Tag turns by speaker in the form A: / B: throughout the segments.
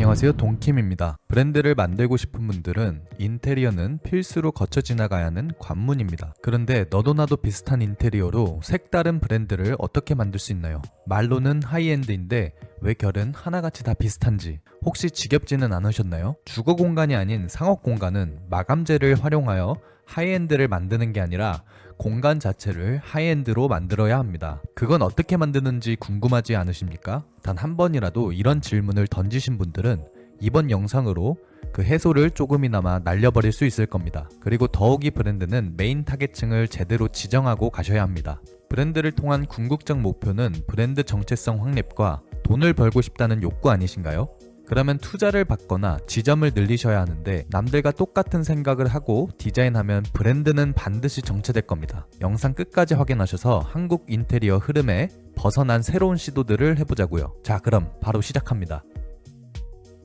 A: 안녕하세요, 동킴입니다. 브랜드를 만들고 싶은 분들은 인테리어는 필수로 거쳐 지나가야 하는 관문입니다. 그런데 너도 나도 비슷한 인테리어로 색다른 브랜드를 어떻게 만들 수 있나요? 말로는 하이엔드인데 왜 결은 하나같이 다 비슷한지 혹시 지겹지는 않으셨나요? 주거 공간이 아닌 상업 공간은 마감재를 활용하여 하이엔드를 만드는 게 아니라 공간 자체를 하이엔드로 만들어야 합니다. 그건 어떻게 만드는지 궁금하지 않으십니까? 단 한 번이라도 이런 질문을 던지신 분들은 이번 영상으로 그 해소를 조금이나마 날려버릴 수 있을 겁니다. 그리고 더욱이 브랜드는 메인 타겟층을 제대로 지정하고 가셔야 합니다. 브랜드를 통한 궁극적 목표는 브랜드 정체성 확립과 돈을 벌고 싶다는 욕구 아니신가요? 그러면 투자를 받거나 지점을 늘리셔야 하는데 남들과 똑같은 생각을 하고 디자인하면 브랜드는 반드시 정체될 겁니다. 영상 끝까지 확인하셔서 한국 인테리어 흐름에 벗어난 새로운 시도들을 해보자고요. 자, 그럼 바로 시작합니다.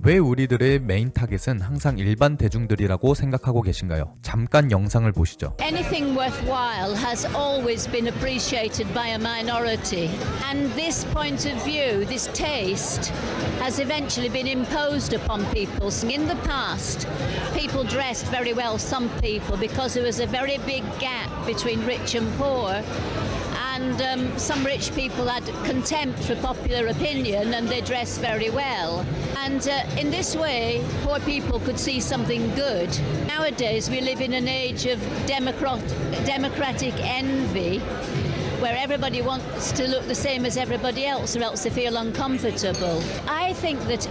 A: 왜 우리들의 메인 타겟은 항상 일반 대중들이라고 생각하고 계신가요? 잠깐 영상을 보시죠.
B: Anything worthwhile has always been appreciated by a minority. And this point of view, this taste, has eventually been imposed upon people. In the past, people dressed very well, some people, because there was a very big gap between rich and poor. And some rich people had contempt for popular opinion and they dressed very well. And in this way, poor people could see something good. Nowadays, we live in an age of democratic envy, where everybody wants to look the same as everybody else or else they feel uncomfortable. I think that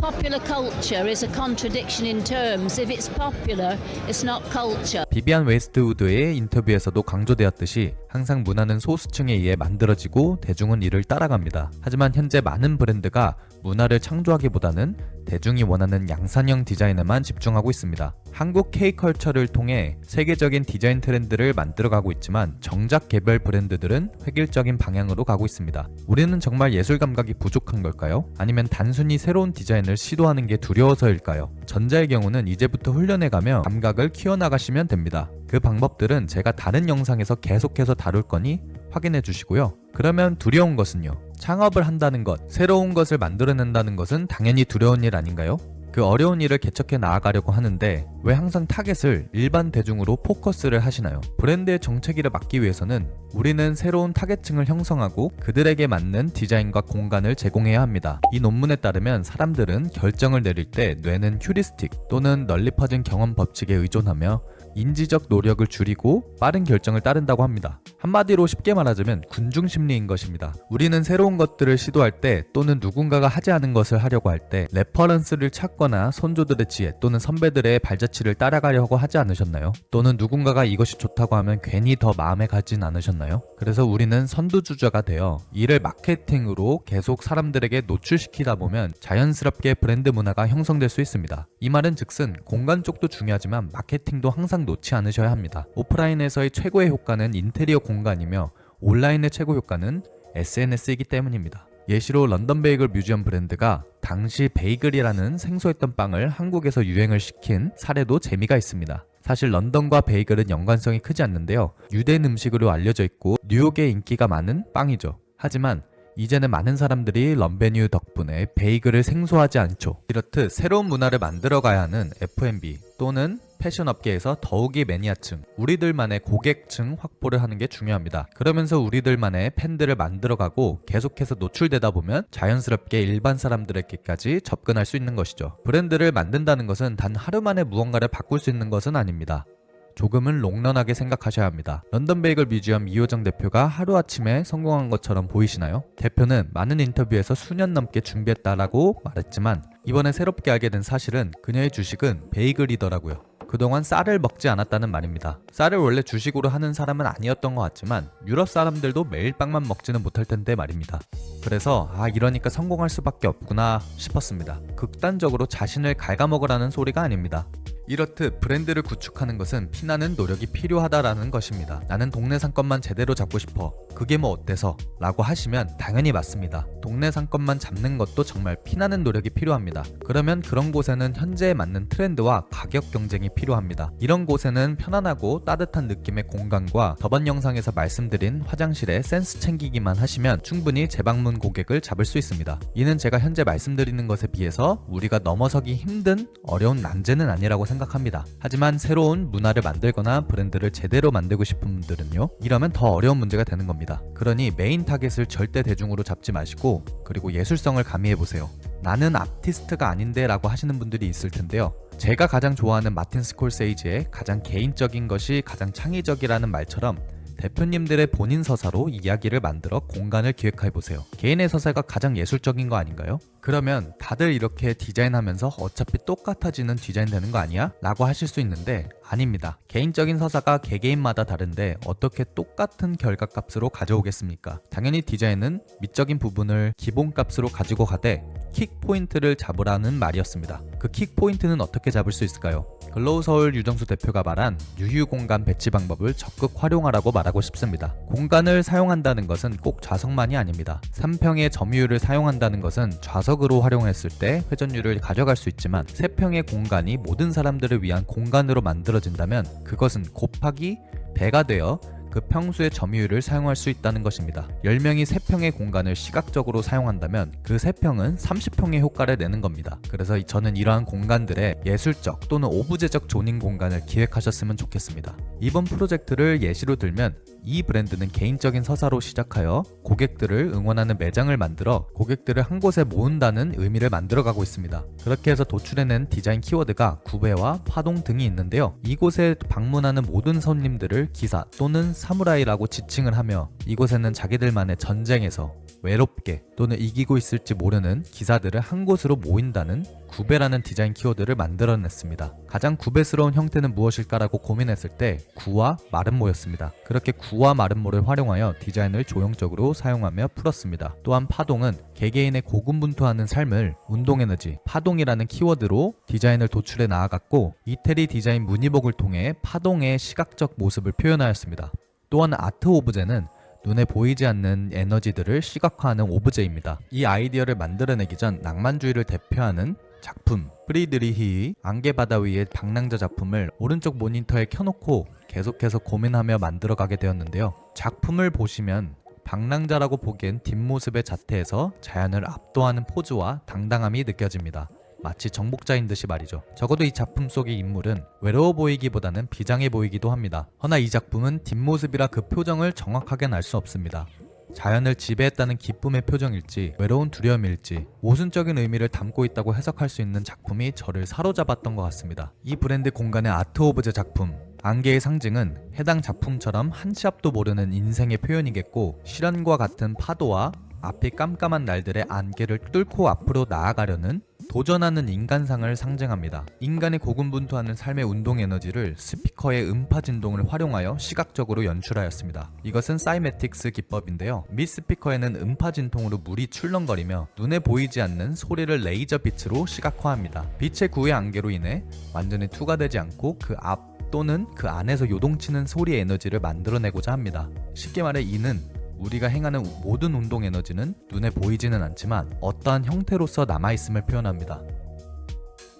B: popular culture is a contradiction in terms. If it's popular, it's not culture.
A: 비비안 웨스트우드의 인터뷰에서도 강조되었듯이 항상 문화는 소수층에 의해 만들어지고 대중은 이를 따라갑니다. 하지만 현재 많은 브랜드가 문화를 창조하기보다는 대중이 원하는 양산형 디자인에만 집중하고 있습니다. 한국 K컬처를 통해 세계적인 디자인 트렌드를 만들어가고 있지만 정작 개별 브랜드들은 획일적인 방향으로 가고 있습니다. 우리는 정말 예술 감각이 부족한 걸까요? 아니면 단순히 새로운 디자인을 시도하는 게 두려워서일까요? 전자의 경우는 이제부터 훈련해가며 감각을 키워나가시면 됩니다. 그 방법들은 제가 다른 영상에서 계속해서 다룰 거니 확인해 주시고요. 그러면 두려운 것은요? 창업을 한다는 것, 새로운 것을 만들어낸다는 것은 당연히 두려운 일 아닌가요? 그 어려운 일을 개척해 나아가려고 하는데 왜 항상 타겟을 일반 대중으로 포커스를 하시나요? 브랜드의 정체기를 막기 위해서는 우리는 새로운 타겟층을 형성하고 그들에게 맞는 디자인과 공간을 제공해야 합니다. 이 논문에 따르면 사람들은 결정을 내릴 때 뇌는 휴리스틱 또는 널리 퍼진 경험 법칙에 의존하며 인지적 노력을 줄이고 빠른 결정을 따른다고 합니다. 한마디로 쉽게 말하자면 군중 심리인 것입니다. 우리는 새로운 것들을 시도할 때 또는 누군가가 하지 않은 것을 하려고 할 때 레퍼런스를 찾거나 선조들의 지혜 또는 선배들의 발자취를 따라가려고 하지 않으셨나요? 또는 누군가가 이것이 좋다고 하면 괜히 더 마음에 가진 않으셨나요? 그래서 우리는 선두주자가 되어 이를 마케팅으로 계속 사람들에게 노출시키다 보면 자연스럽게 브랜드 문화가 형성될 수 있습니다. 이 말은 즉슨 공간 쪽도 중요하지만 마케팅도 항상 놓지 않으셔야 합니다. 오프라인에서의 최고의 효과는 인테리어 공간이며 온라인의 최고 효과는 SNS이기 때문입니다. 예시로 런던 베이글 뮤지엄 브랜드가 당시 베이글이라는 생소했던 빵을 한국에서 유행을 시킨 사례도 재미가 있습니다. 사실 런던과 베이글은 연관성이 크지 않는데요. 유대인 음식으로 알려져 있고 뉴욕에 인기가 많은 빵이죠. 하지만 이제는 많은 사람들이 럼베뉴 덕분에 베이글을 생소하지 않죠. 이렇듯 새로운 문화를 만들어가야 하는 F&B 또는 패션 업계에서 더욱이 매니아층, 우리들만의 고객층 확보를 하는 게 중요합니다. 그러면서 우리들만의 팬들을 만들어가고 계속해서 노출되다 보면 자연스럽게 일반 사람들에게까지 접근할 수 있는 것이죠. 브랜드를 만든다는 것은 단 하루 만에 무언가를 바꿀 수 있는 것은 아닙니다. 조금은 롱런하게 생각하셔야 합니다. 런던 베이글 뮤지엄 이호정 대표가 하루아침에 성공한 것처럼 보이시나요? 대표는 많은 인터뷰에서 수년 넘게 준비했다라고 말했지만 이번에 새롭게 알게 된 사실은 그녀의 주식은 베이글이더라고요. 그동안 쌀을 먹지 않았다는 말입니다. 쌀을 원래 주식으로 하는 사람은 아니었던 것 같지만 유럽 사람들도 매일 빵만 먹지는 못할 텐데 말입니다. 그래서 이러니까 성공할 수밖에 없구나 싶었습니다. 극단적으로 자신을 갉아먹으라는 소리가 아닙니다. 이렇듯 브랜드를 구축하는 것은 피나는 노력이 필요하다라는 것입니다. 나는 동네 상권만 제대로 잡고 싶어. 그게 뭐 어때서? 라고 하시면 당연히 맞습니다. 동네 상권만 잡는 것도 정말 피나는 노력이 필요합니다. 그러면 그런 곳에는 현재에 맞는 트렌드와 가격 경쟁이 필요합니다. 이런 곳에는 편안하고 따뜻한 느낌의 공간과 저번 영상에서 말씀드린 화장실에 센스 챙기기만 하시면 충분히 재방문 고객을 잡을 수 있습니다. 이는 제가 현재 말씀드리는 것에 비해서 우리가 넘어서기 힘든 어려운 난제는 아니라고 생각합니다. 하지만 새로운 문화를 만들거나 브랜드를 제대로 만들고 싶은 분들은요, 이러면 더 어려운 문제가 되는 겁니다. 그러니 메인 타겟을 절대 대중으로 잡지 마시고, 그리고 예술성을 가미해보세요. 나는 아티스트가 아닌데 라고 하시는 분들이 있을 텐데요. 제가 가장 좋아하는 마틴 스콜세이지의 가장 개인적인 것이 가장 창의적이라는 말처럼 대표님들의 본인 서사로 이야기를 만들어 공간을 기획해보세요. 개인의 서사가 가장 예술적인 거 아닌가요? 그러면 다들 이렇게 디자인하면서 어차피 똑같아지는 디자인 되는 거 아니야? 라고 하실 수 있는데 아닙니다. 개인적인 서사가 개개인마다 다른데 어떻게 똑같은 결과값으로 가져오겠습니까? 당연히 디자인은 미적인 부분을 기본값으로 가지고 가되 킥 포인트를 잡으라는 말이었습니다. 그 킥 포인트는 어떻게 잡을 수 있을까요? 글로우 서울 유정수 대표가 말한 유휴 공간 배치 방법을 적극 활용하라고 말하고 싶습니다. 공간을 사용한다는 것은 꼭 좌석만이 아닙니다. 3평의 점유율을 사용한다는 것은 좌석으로 활용했을 때 회전율을 가져갈 수 있지만 3평의 공간이 모든 사람들을 위한 공간으로 만들어진다면 그것은 곱하기 배가 되어 그 평수의 점유율을 사용할 수 있다는 것입니다. 10명이 3평의 공간을 시각적으로 사용한다면 그 3평은 30평의 효과를 내는 겁니다. 그래서 저는 이러한 공간들의 예술적 또는 오브제적 조닝 공간을 기획하셨으면 좋겠습니다. 이번 프로젝트를 예시로 들면 이 브랜드는 개인적인 서사로 시작하여 고객들을 응원하는 매장을 만들어 고객들을 한 곳에 모은다는 의미를 만들어가고 있습니다. 그렇게 해서 도출해낸 디자인 키워드가 구배와 파동 등이 있는데요. 이곳에 방문하는 모든 손님들을 기사 또는 사무라이라고 지칭을 하며 이곳에는 자기들만의 전쟁에서 외롭게 또는 이기고 있을지 모르는 기사들을 한 곳으로 모인다는 구배라는 디자인 키워드를 만들어냈습니다. 가장 구배스러운 형태는 무엇일까라고 고민했을 때 구와 마름모였습니다. 그렇게 구와 마름모를 활용하여 디자인을 조형적으로 사용하며 풀었습니다. 또한 파동은 개개인의 고군분투하는 삶을 운동에너지, 파동이라는 키워드로 디자인을 도출해 나아갔고 이태리 디자인 무늬복을 통해 파동의 시각적 모습을 표현하였습니다. 또한 아트 오브제는 눈에 보이지 않는 에너지들을 시각화하는 오브제입니다. 이 아이디어를 만들어내기 전 낭만주의를 대표하는 작품 프리드리히 안개바다 위의 방랑자 작품을 오른쪽 모니터에 켜놓고 계속해서 고민하며 만들어가게 되었는데요. 작품을 보시면 방랑자라고 보기엔 뒷모습의 자태에서 자연을 압도하는 포즈와 당당함이 느껴집니다. 마치 정복자인 듯이 말이죠. 적어도 이 작품 속의 인물은 외로워 보이기보다는 비장해 보이기도 합니다. 허나 이 작품은 뒷모습이라 그 표정을 정확하게 알 수 없습니다. 자연을 지배했다는 기쁨의 표정일지 외로운 두려움일지 모순적인 의미를 담고 있다고 해석할 수 있는 작품이 저를 사로잡았던 것 같습니다. 이 브랜드 공간의 아트 오브제 작품 안개의 상징은 해당 작품처럼 한 치 앞도 모르는 인생의 표현이겠고 시련과 같은 파도와 앞이 깜깜한 날들의 안개를 뚫고 앞으로 나아가려는 도전하는 인간상을 상징합니다. 인간의 고군분투하는 삶의 운동 에너지를 스피커의 음파 진동을 활용하여 시각적으로 연출하였습니다. 이것은 사이매틱스 기법인데요. 미 스피커에는 음파 진동으로 물이 출렁거리며 눈에 보이지 않는 소리를 레이저 빛으로 시각화합니다. 빛의 구의 안개로 인해 완전히 투과되지 않고 그 앞 또는 그 안에서 요동치는 소리의 에너지를 만들어내고자 합니다. 쉽게 말해 이는 우리가 행하는 모든 운동 에너지는 눈에 보이지는 않지만 어떠한 형태로서 남아있음을 표현합니다.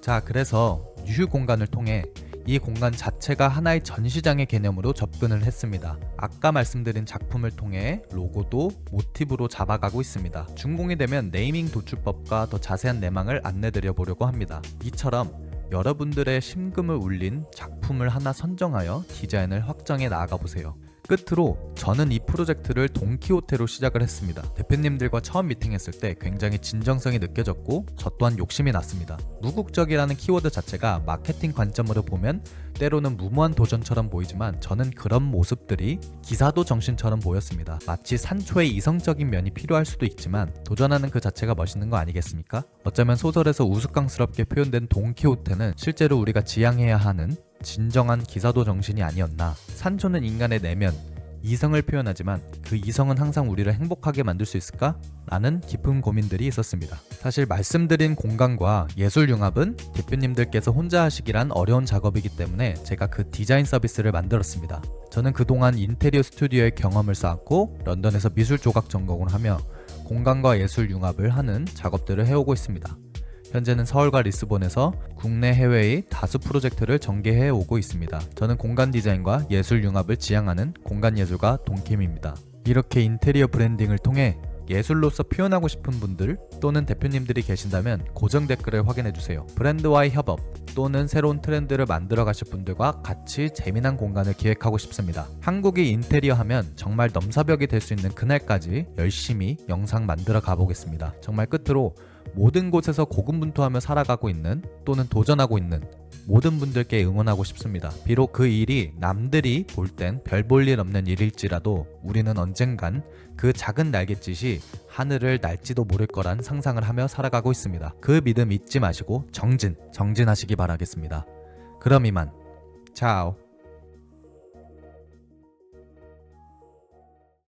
A: 자, 그래서 유휴 공간을 통해 이 공간 자체가 하나의 전시장의 개념으로 접근을 했습니다. 아까 말씀드린 작품을 통해 로고도 모티브로 잡아가고 있습니다. 준공이 되면 네이밍 도출법과 더 자세한 내망을 안내드려 보려고 합니다. 이처럼 여러분들의 심금을 울린 작품을 하나 선정하여 디자인을 확정해 나아가 보세요. 끝으로 저는 이 프로젝트를 돈키호테로 시작을 했습니다. 대표님들과 처음 미팅했을 때 굉장히 진정성이 느껴졌고 저 또한 욕심이 났습니다. 무국적이라는 키워드 자체가 마케팅 관점으로 보면 때로는 무모한 도전처럼 보이지만 저는 그런 모습들이 기사도 정신처럼 보였습니다. 마치 산초의 이성적인 면이 필요할 수도 있지만 도전하는 그 자체가 멋있는 거 아니겠습니까? 어쩌면 소설에서 우스꽝스럽게 표현된 돈키호테는 실제로 우리가 지향해야 하는 진정한 기사도 정신이 아니었나. 산초는 인간의 내면, 이성을 표현하지만 그 이성은 항상 우리를 행복하게 만들 수 있을까? 라는 깊은 고민들이 있었습니다. 사실 말씀드린 공간과 예술 융합은 대표님들께서 혼자 하시기란 어려운 작업이기 때문에 제가 그 디자인 서비스를 만들었습니다. 저는 그동안 인테리어 스튜디오의 경험을 쌓았고 런던에서 미술 조각 전공을 하며 공간과 예술 융합을 하는 작업들을 해오고 있습니다. 현재는 서울과 리스본에서 국내 해외의 다수 프로젝트를 전개해 오고 있습니다. 저는 공간 디자인과 예술 융합을 지향하는 공간 예술가 동킴입니다. 이렇게 인테리어 브랜딩을 통해 예술로서 표현하고 싶은 분들 또는 대표님들이 계신다면 고정 댓글을 확인해주세요. 브랜드와의 협업 또는 새로운 트렌드를 만들어 가실 분들과 같이 재미난 공간을 기획하고 싶습니다. 한국이 인테리어 하면 정말 넘사벽이 될 수 있는 그날까지 열심히 영상 만들어 가보겠습니다. 정말 끝으로 모든 곳에서 고군분투하며 살아가고 있는 또는 도전하고 있는 모든 분들께 응원하고 싶습니다. 비록 그 일이 남들이 볼 땐 별 볼 일 없는 일일지라도 우리는 언젠간 그 작은 날갯짓이 하늘을 날지도 모를 거란 상상을 하며 살아가고 있습니다. 그 믿음 잊지 마시고 정진하시기 바라겠습니다. 그럼 이만. 차오.